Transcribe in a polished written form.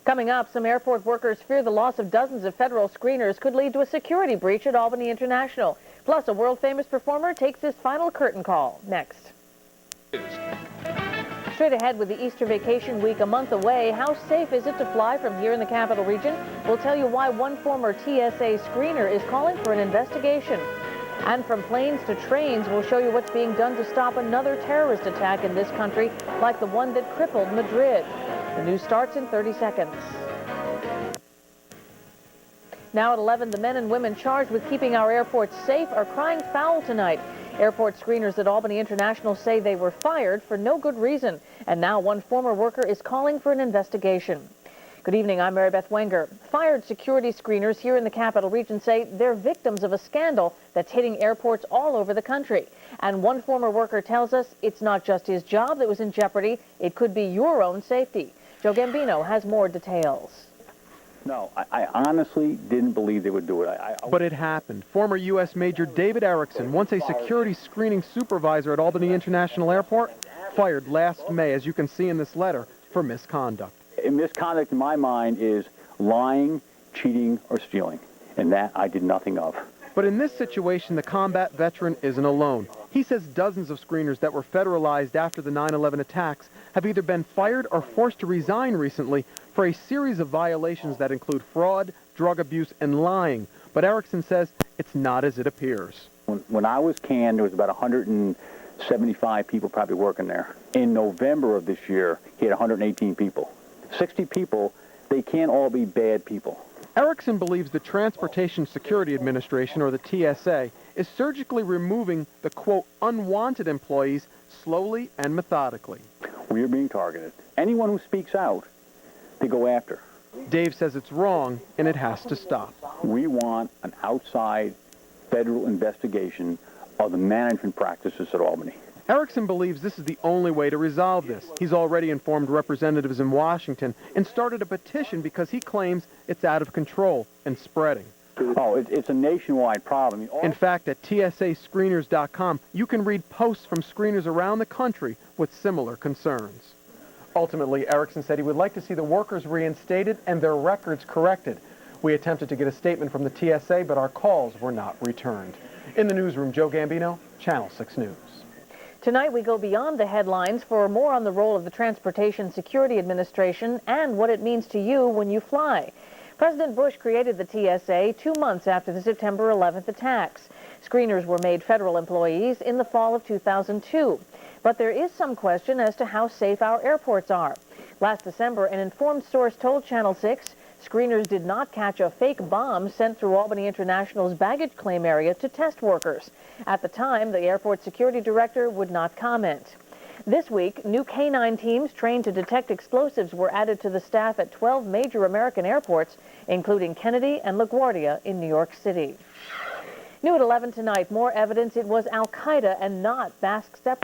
Coming up, some airport workers fear the loss of dozens of federal screeners could lead to a security breach at Albany International. Plus, a world-famous performer takes his final curtain call. Next. Straight ahead with the Easter vacation week a month away, how safe is it to fly from here in the capital region? We'll tell you why one former TSA screener is calling for an investigation. And from planes to trains, we'll show you what's being done to stop another terrorist attack in this country, like the one that crippled Madrid. The news starts in 30 seconds. Now at 11, the men and women charged with keeping our airports safe are crying foul tonight. Airport screeners at Albany International say they were fired for no good reason. And now one former worker is calling for an investigation. Good evening, I'm Beth Wenger. Fired security screeners here in the capital region say they're victims of a scandal that's hitting airports all over the country. And one former worker tells us it's not just his job that was in jeopardy, it could be your own safety. Joe Gambino has more details. No, I honestly didn't believe they would do it. But it happened. Former U.S. Major David Erickson, once a security screening supervisor at Albany International Airport, fired last May, as you can see in this letter, for misconduct. Misconduct in my mind is lying, cheating, or stealing, and that I did nothing of. But in this situation, the combat veteran isn't alone. He says dozens of screeners that were federalized after the 9/11 attacks have either been fired or forced to resign recently for a series of violations that include fraud, drug abuse, and lying. But Erickson says it's not as it appears. When I was canned, there was about 175 people probably working there. In November of this year, he had 118 people. 60 people, they can't all be bad people. Erickson believes the Transportation Security Administration, or the TSA, is surgically removing the, quote, unwanted employees slowly and methodically. We are being targeted. Anyone who speaks out, they go after. Dave says it's wrong and it has to stop. We want an outside federal investigation of the management practices at Albany. Erickson believes this is the only way to resolve this. He's already informed representatives in Washington and started a petition because he claims it's out of control and spreading. Oh, it's a nationwide problem. In fact, at tsascreeners.com, you can read posts from screeners around the country with similar concerns. Ultimately, Erickson said he would like to see the workers reinstated and their records corrected. We attempted to get a statement from the TSA, but our calls were not returned. In the newsroom, Joe Gambino, Channel 6 News. Tonight we go beyond the headlines for more on the role of the Transportation Security Administration and what it means to you when you fly. President Bush created the TSA 2 months after the September 11th attacks. Screeners were made federal employees in the fall of 2002. But there is some question as to how safe our airports are. Last December, an informed source told Channel 6 screeners did not catch a fake bomb sent through Albany International's baggage claim area to test workers. At the time, the airport security director would not comment. This week, new K-9 teams trained to detect explosives were added to the staff at 12 major American airports, including Kennedy and LaGuardia in New York City. New at 11 tonight, more evidence it was Al-Qaeda and not Basque separatists.